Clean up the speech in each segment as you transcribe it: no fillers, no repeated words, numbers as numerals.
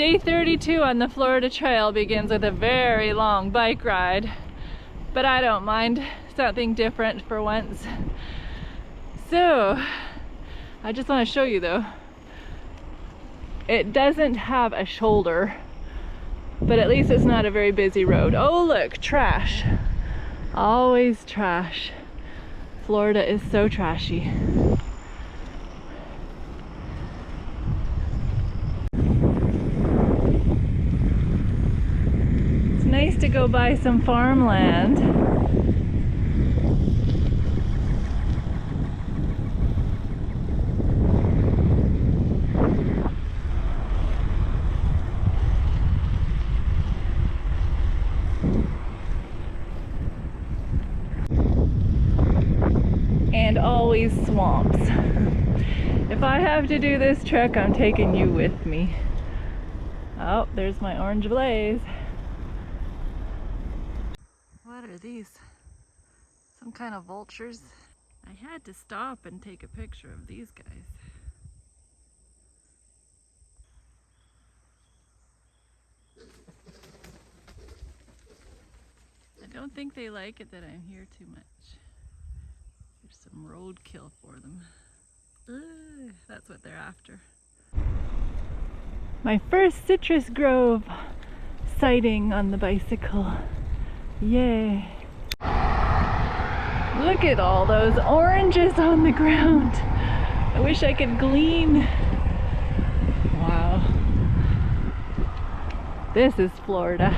Day 32 on the Florida Trail begins with a very long bike ride, but I don't mind. Something different for once. So, I just want to show you though, it doesn't have a shoulder, but at least it's not a very busy road. Oh look, trash. Always trash. Florida is so trashy. It's nice to go by some farmland. And always swamps. If I have to do this trek, I'm taking you with me. Oh, there's my orange blaze. What are these? Some kind of vultures? I had to stop and take a picture of these guys. I don't think they like it that I'm here too much. There's some roadkill for them. Ugh, that's what they're after. My first citrus grove sighting on the bicycle. Yay. Look at all those oranges on the ground. I wish I could glean. Wow. This is Florida.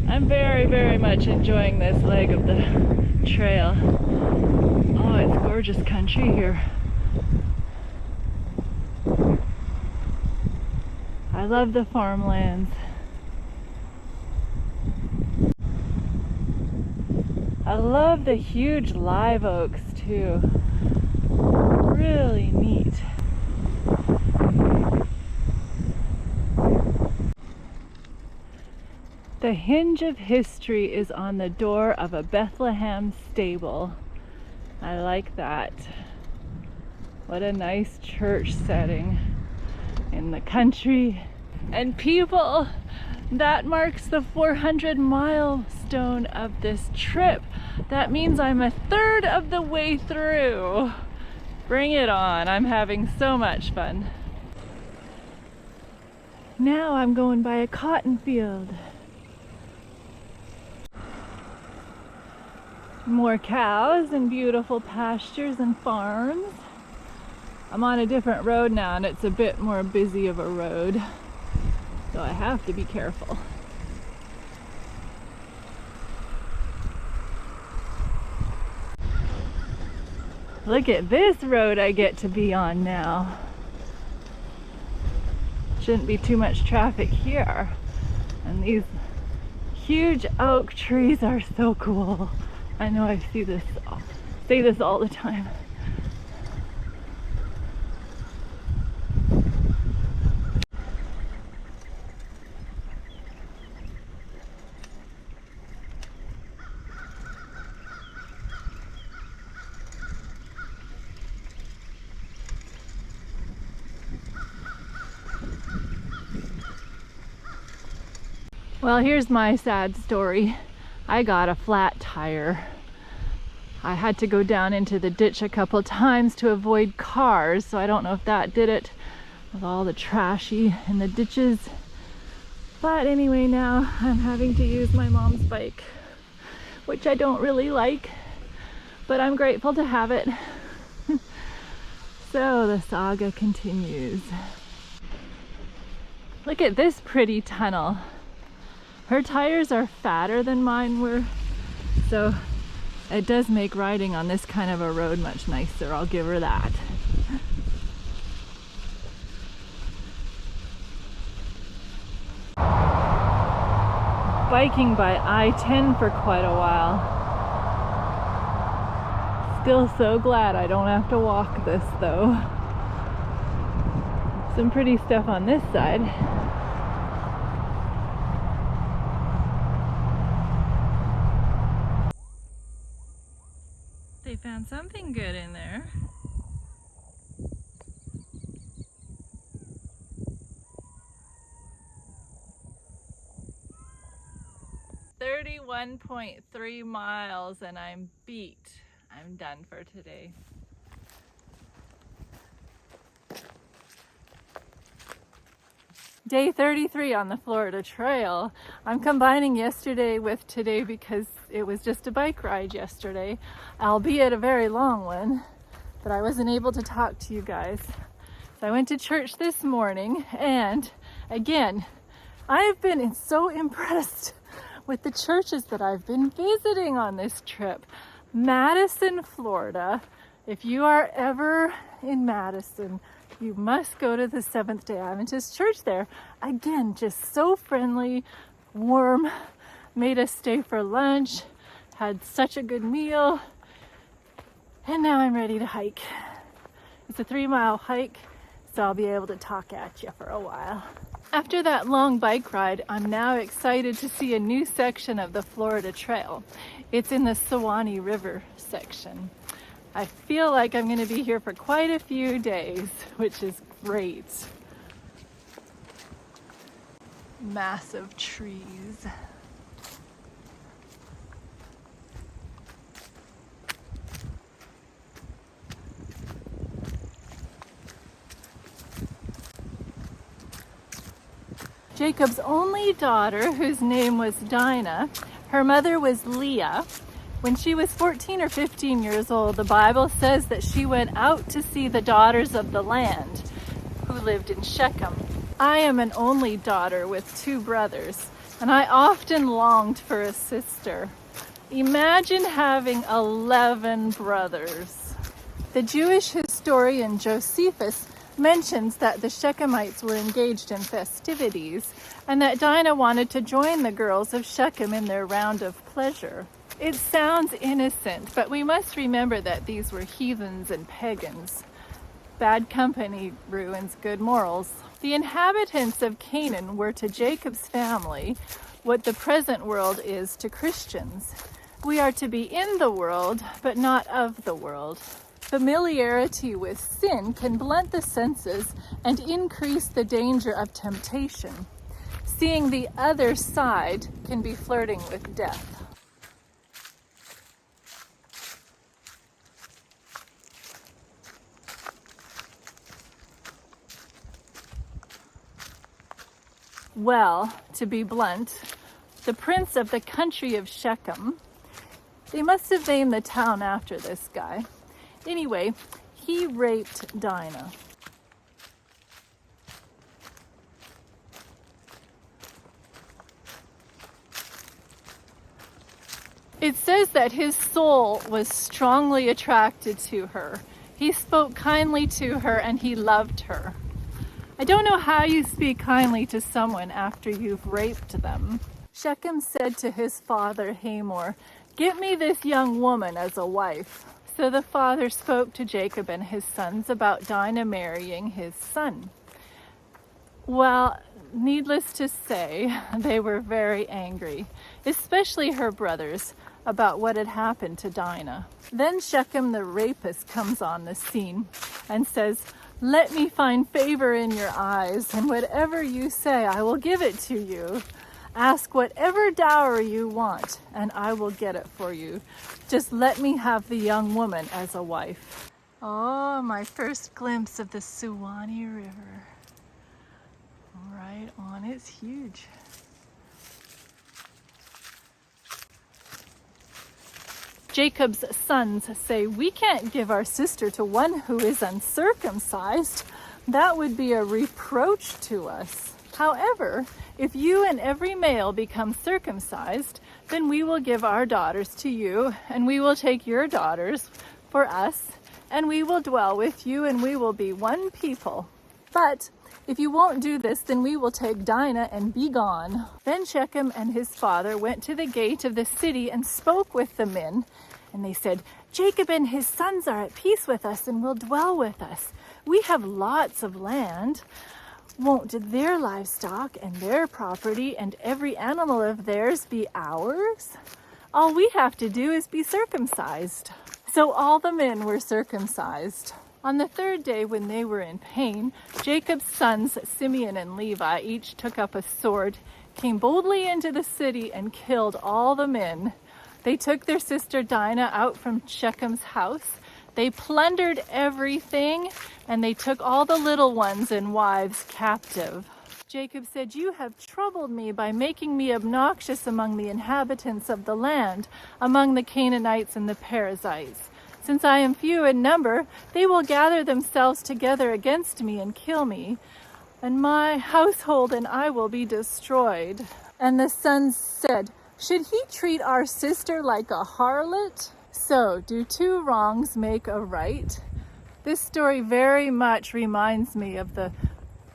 I'm very much enjoying this leg of the trail. Oh, it's gorgeous country here. I love the farmlands. I love the huge live oaks too. Really neat. The hinge of history is on the door of a Bethlehem stable. I like that. What a nice church setting in the country. And people, that marks the 400 milestone of this trip. That means I'm a third of the way through. Bring it on. I'm having so much fun. Now I'm going by a cotton field. More cows and beautiful pastures and farms. I'm on a different road now and it's a bit more busy of a road, so I have to be careful. Look at this road I get to be on now. Shouldn't be too much traffic here. And these huge oak trees are so cool. I know I say this all the time. Well, here's my sad story. I got a flat tire. I had to go down into the ditch a couple times to avoid cars, so I don't know if that did it with all the trashy in the ditches. But anyway, now I'm having to use my mom's bike, which I don't really like, but I'm grateful to have it. So the saga continues. Look at this pretty tunnel. Her tires are fatter than mine were, so it does make riding on this kind of a road much nicer. I'll give her that. Biking by I-10 for quite a while. Still so glad I don't have to walk this though. Some pretty stuff on this side. They found something good in there. 31.3 miles and I'm beat. I'm done for today. Day 33 on the Florida Trail. I'm combining yesterday with today because it was just a bike ride yesterday, albeit a very long one, but I wasn't able to talk to you guys. So I went to church this morning, and again, I've been so impressed with the churches that I've been visiting on this trip. Madison, Florida. If you are ever in Madison, you must go to the Seventh-day Adventist church there. Again, just so friendly, warm, made us stay for lunch, had such a good meal, and now I'm ready to hike. It's a 3-mile hike, so I'll be able to talk at you for a while. After that long bike ride, I'm now excited to see a new section of the Florida Trail. It's in the Suwannee River section. I feel like I'm going to be here for quite a few days, which is great. Massive trees. Jacob's only daughter, whose name was Dinah, her mother was Leah. When she was 14 or 15 years old, the Bible says that she went out to see the daughters of the land who lived in Shechem. I am an only daughter with 2 brothers, and I often longed for a sister. Imagine having 11 brothers. The Jewish historian Josephus mentions that the Shechemites were engaged in festivities, and that Dinah wanted to join the girls of Shechem in their round of pleasure. It sounds innocent, but we must remember that these were heathens and pagans. Bad company ruins good morals. The inhabitants of Canaan were to Jacob's family what the present world is to Christians. We are to be in the world, but not of the world. Familiarity with sin can blunt the senses and increase the danger of temptation. Seeing the other side can be flirting with death. Well, to be blunt, the prince of the country of Shechem, they must have named the town after this guy. Anyway, he raped Dinah. It says that his soul was strongly attracted to her. He spoke kindly to her and he loved her. I don't know how you speak kindly to someone after you've raped them. Shechem said to his father Hamor, "Get me this young woman as a wife." So the father spoke to Jacob and his sons about Dinah marrying his son. Well, needless to say, they were very angry, especially her brothers, about what had happened to Dinah. Then Shechem the rapist comes on the scene and says, "Let me find favor in your eyes, and whatever you say, I will give it to you. Ask whatever dowry you want, and I will get it for you. Just let me have the young woman as a wife." Oh, my first glimpse of the Suwannee River. Right on, it's huge. Jacob's sons say, "We can't give our sister to one who is uncircumcised. That would be a reproach to us. However, if you and every male become circumcised, then we will give our daughters to you, and we will take your daughters for us, and we will dwell with you, and we will be one people. But if you won't do this, then we will take Dinah and be gone." Then Shechem and his father went to the gate of the city and spoke with the men. And they said, "Jacob and his sons are at peace with us and will dwell with us. We have lots of land. Won't their livestock and their property and every animal of theirs be ours? All we have to do is be circumcised." So all the men were circumcised. On the 3rd day, when they were in pain, Jacob's sons, Simeon and Levi, each took up a sword, came boldly into the city and killed all the men. They took their sister Dinah out from Shechem's house. They plundered everything, and they took all the little ones and wives captive. Jacob said, "You have troubled me by making me obnoxious among the inhabitants of the land, among the Canaanites and the Perizzites. Since I am few in number, they will gather themselves together against me and kill me, and my household and I will be destroyed." And the sons said, "Should he treat our sister like a harlot? So, do two wrongs make a right?" This story very much reminds me of the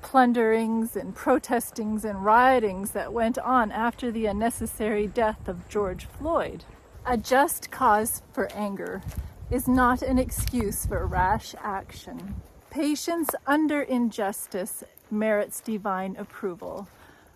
plunderings and protestings and riotings that went on after the unnecessary death of George Floyd. A just cause for anger is not an excuse for rash action. Patience under injustice merits divine approval,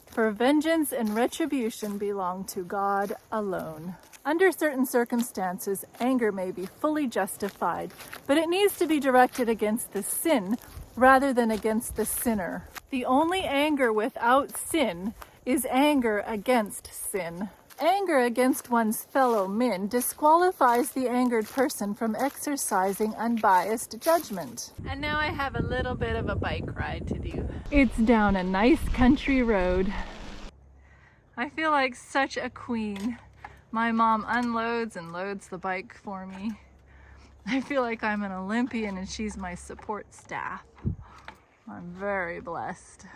for vengeance and retribution belong to God alone. Under certain circumstances, anger may be fully justified, but it needs to be directed against the sin rather than against the sinner. The only anger without sin is anger against sin. Anger against one's fellow men disqualifies the angered person from exercising unbiased judgment. And now I have a little bit of a bike ride to do. It's down a nice country road. I feel like such a queen. My mom unloads and loads the bike for me. I feel like I'm an Olympian and she's my support staff. I'm very blessed.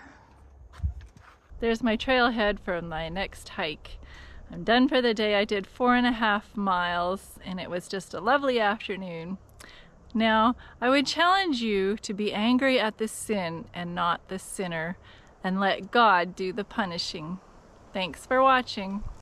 There's my trailhead for my next hike. I'm done for the day. I did 4.5 miles and it was just a lovely afternoon. Now, I would challenge you to be angry at the sin and not the sinner, and let God do the punishing. Thanks for watching.